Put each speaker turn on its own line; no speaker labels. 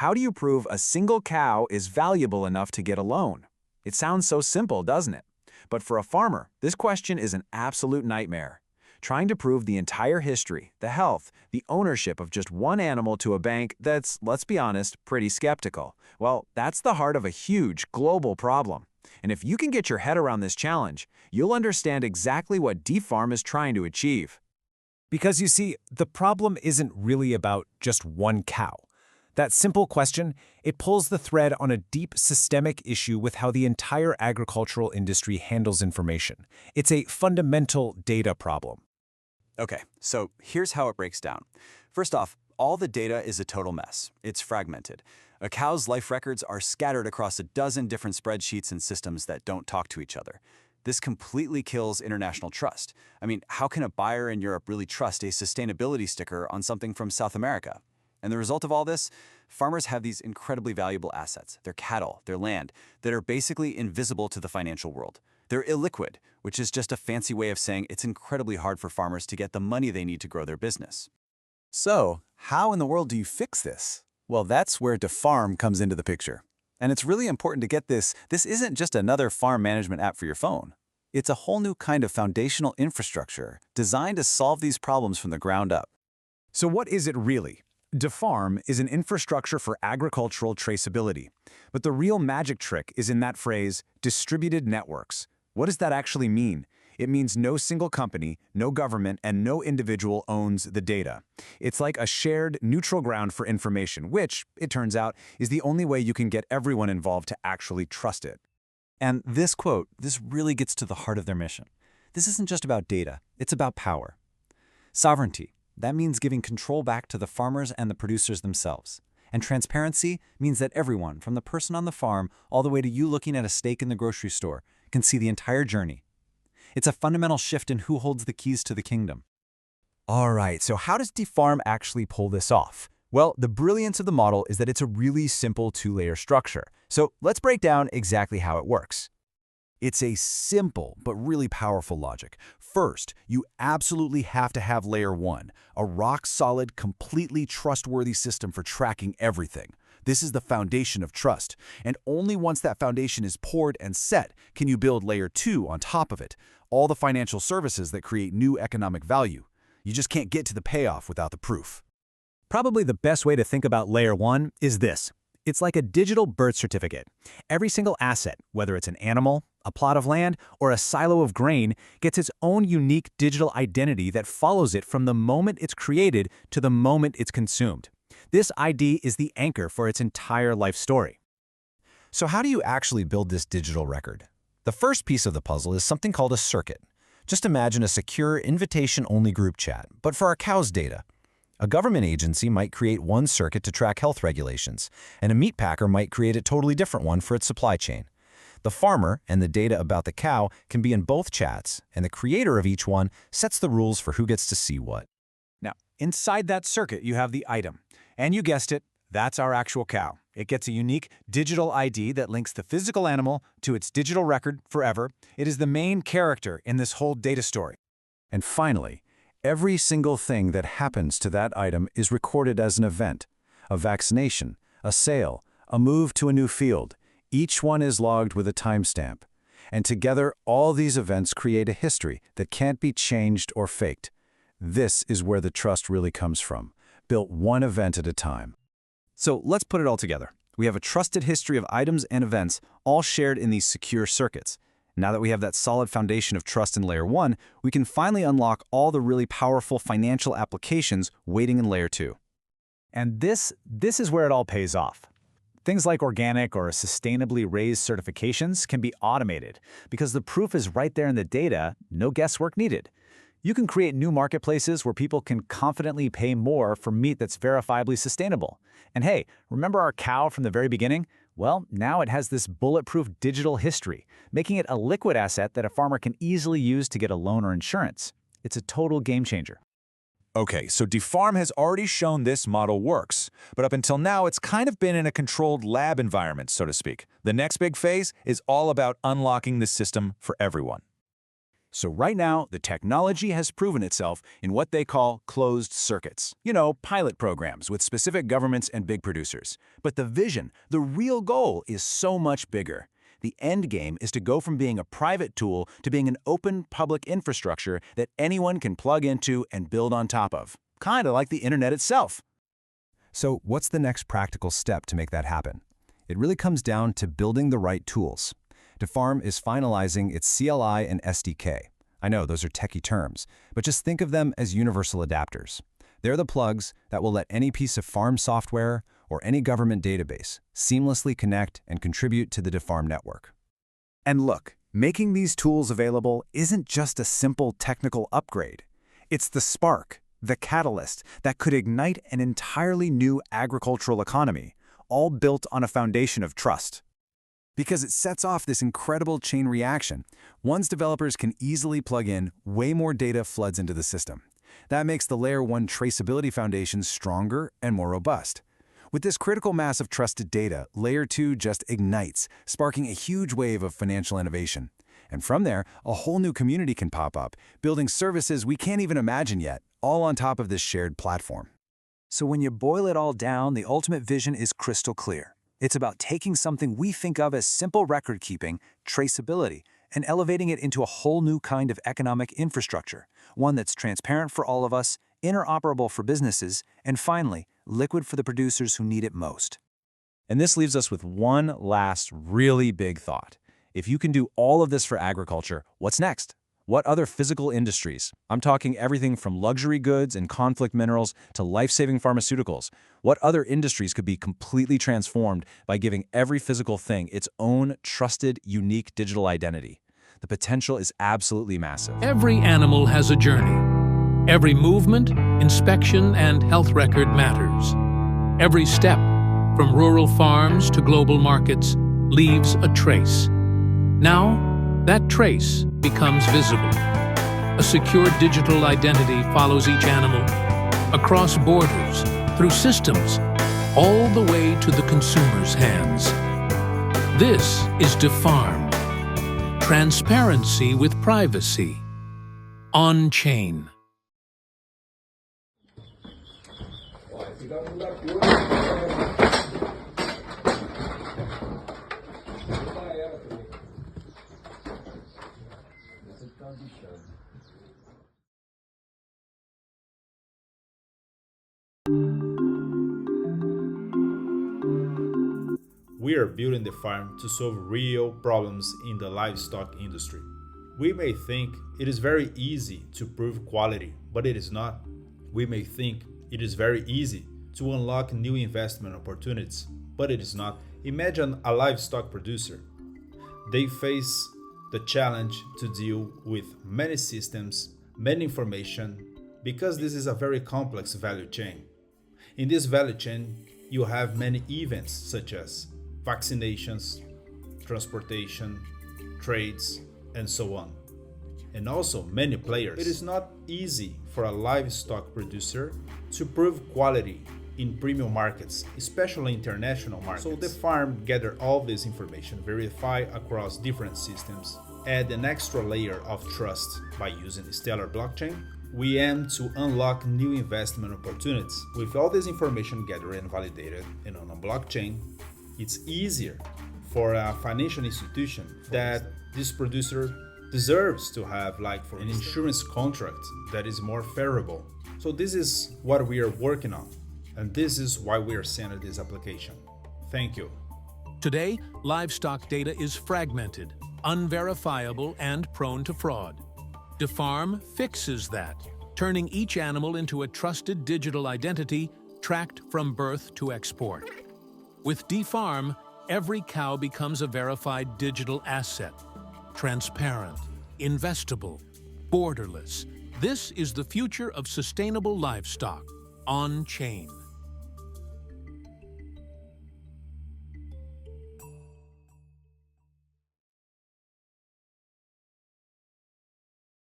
How do you prove a single cow is valuable enough to get a loan? It sounds so simple, doesn't it? But for a farmer, this question is an absolute nightmare. Trying to prove the entire history, the health, the ownership of just one animal to a bank that's, let's be honest, pretty skeptical. Well, that's the heart of a huge global problem. And if you can get your head around this challenge, you'll understand exactly what DeFarm is trying to achieve.
Because you see, the problem isn't really about just one cow. That simple question, it pulls the thread on a deep systemic issue with how the entire agricultural industry handles information. It's a fundamental data problem.
Okay, so here's how it breaks down. First off, all the data is a total mess. It's fragmented. A cow's life records are scattered across a dozen different spreadsheets and systems that don't talk to each other. This completely kills international trust. I mean, how can a buyer in Europe really trust a sustainability sticker on something from South America? And the result of all this, farmers have these incredibly valuable assets, their cattle, their land, that are basically invisible to the financial world. They're illiquid, which is just a fancy way of saying it's incredibly hard for farmers to get the money they need to grow their business.
So, how in the world do you fix this? Well, that's where DeFarm comes into the picture. And it's really important to get this isn't just another farm management app for your phone. It's a whole new kind of foundational infrastructure designed to solve these problems from the ground up.
So what is it really? DeFarm is an infrastructure for agricultural traceability. But the real magic trick is in that phrase, distributed networks. What does that actually mean? It means no single company, no government, and no individual owns the data. It's like a shared, neutral ground for information, which, it turns out, is the only way you can get everyone involved to actually trust it.
And this quote, this really gets to the heart of their mission. This isn't just about data, it's about power. Sovereignty, that means giving control back to the farmers and the producers themselves. And transparency means that everyone, from the person on the farm all the way to you looking at a steak in the grocery store, can see the entire journey. It's a fundamental shift in who holds the keys to the kingdom.
All right, so how does DeFarm actually pull this off? Well, the brilliance of the model is that it's a really simple two-layer structure. So let's break down exactly how it works. It's a simple but really powerful logic. First, you absolutely have to have layer 1, a rock-solid, completely trustworthy system for tracking everything. This is the foundation of trust, and only once that foundation is poured and set can you build layer 2 on top of it, all the financial services that create new economic value. You just can't get to the payoff without the proof. Probably the best way to think about layer 1 is this. It's like a digital birth certificate. Every single asset, whether it's an animal, a plot of land, or a silo of grain, gets its own unique digital identity that follows it from the moment it's created to the moment it's consumed. This ID is the anchor for its entire life story. So how do you actually build this digital record? The first piece of the puzzle is something called a circuit. Just imagine a secure, invitation-only group chat, but for our cows' data. A government agency might create one circuit to track health regulations, and a meat packer might create a totally different one for its supply chain. The farmer and the data about the cow can be in both chats, and the creator of each one sets the rules for who gets to see what. Now, inside that circuit, you have the item. And you guessed it, that's our actual cow. It gets a unique digital ID that links the physical animal to its digital record forever. It is the main character in this whole data story.
And finally, every single thing that happens to that item is recorded as an event. A vaccination, a sale, a move to a new field. Each one is logged with a timestamp. And together, all these events create a history that can't be changed or faked. This is where the trust really comes from, built one event at a time. So let's put it all together. We have a trusted history of items and events, all shared in these secure circuits. Now that we have that solid foundation of trust in layer 1, we can finally unlock all the really powerful financial applications waiting in layer 2.
And this is where it all pays off. Things like organic or sustainably raised certifications can be automated because the proof is right there in the data, no guesswork needed. You can create new marketplaces where people can confidently pay more for meat that's verifiably sustainable. And hey, remember our cow from the very beginning? Well, now it has this bulletproof digital history, making it a liquid asset that a farmer can easily use to get a loan or insurance. It's a total game changer.
Okay, so DeFarm has already shown this model works, but up until now it's kind of been in a controlled lab environment, so to speak. The next big phase is all about unlocking the system for everyone. So right now, the technology has proven itself in what they call closed circuits. Pilot programs with specific governments and big producers. But the vision, the real goal, is so much bigger. The end game is to go from being a private tool to being an open public infrastructure that anyone can plug into and build on top of. Kind of like the internet itself.
So what's the next practical step to make that happen? It really comes down to building the right tools. DeFarm is finalizing its CLI and SDK. I know those are techie terms, but just think of them as universal adapters. They're the plugs that will let any piece of farm software or any government database seamlessly connect and contribute to the DeFarm network.
And look, making these tools available isn't just a simple technical upgrade. It's the spark, the catalyst that could ignite an entirely new agricultural economy, all built on a foundation of trust. Because it sets off this incredible chain reaction. Once developers can easily plug in, way more data floods into the system. That makes the Layer 1 traceability foundation stronger and more robust. With this critical mass of trusted data, Layer 2 just ignites, sparking a huge wave of financial innovation. And from there, a whole new community can pop up, building services we can't even imagine yet, all on top of this shared platform.
So when you boil it all down, the ultimate vision is crystal clear. It's about taking something we think of as simple record-keeping, traceability, and elevating it into a whole new kind of economic infrastructure, one that's transparent for all of us, interoperable for businesses, and finally, liquid for the producers who need it most. And this leaves us with one last really big thought. If you can do all of this for agriculture, what's next? What other physical industries? I'm talking everything from luxury goods and conflict minerals to life-saving pharmaceuticals. What other industries could be completely transformed by giving every physical thing its own trusted, unique digital identity? The potential is absolutely massive.
Every animal has a journey. Every movement, inspection, and health record matters. Every step, from rural farms to global markets, leaves a trace. Now, that trace becomes visible. A secure digital identity follows each animal, across borders, through systems, all the way to the consumer's hands. This is DeFarm. Transparency with privacy. On-chain.
We are building the farm to solve real problems in the livestock industry. We may think it is very easy to prove quality, but it is not. We may think it is very easy to unlock new investment opportunities, but it is not. Imagine a livestock producer. They face the challenge to deal with many systems, many information, because this is a very complex value chain. In this value chain, you have many events such as vaccinations, transportation, trades, and so on. And also many players. It is not easy for a livestock producer to prove quality in premium markets, especially international markets. So DeFarm gather all this information, verify across different systems, add an extra layer of trust by using Stellar blockchain. We aim to unlock new investment opportunities. With all this information gathered and validated and on a blockchain, it's easier for a financial institution that this producer deserves to have, like for an insurance contract that is more favorable. So this is what we are working on, and this is why we are sending this application. Thank you.
Today, livestock data is fragmented, unverifiable, and prone to fraud. DeFarm fixes that, turning each animal into a trusted digital identity tracked from birth to export. With DeFarm, every cow becomes a verified digital asset, transparent, investable, borderless. This is the future of sustainable livestock, on-chain.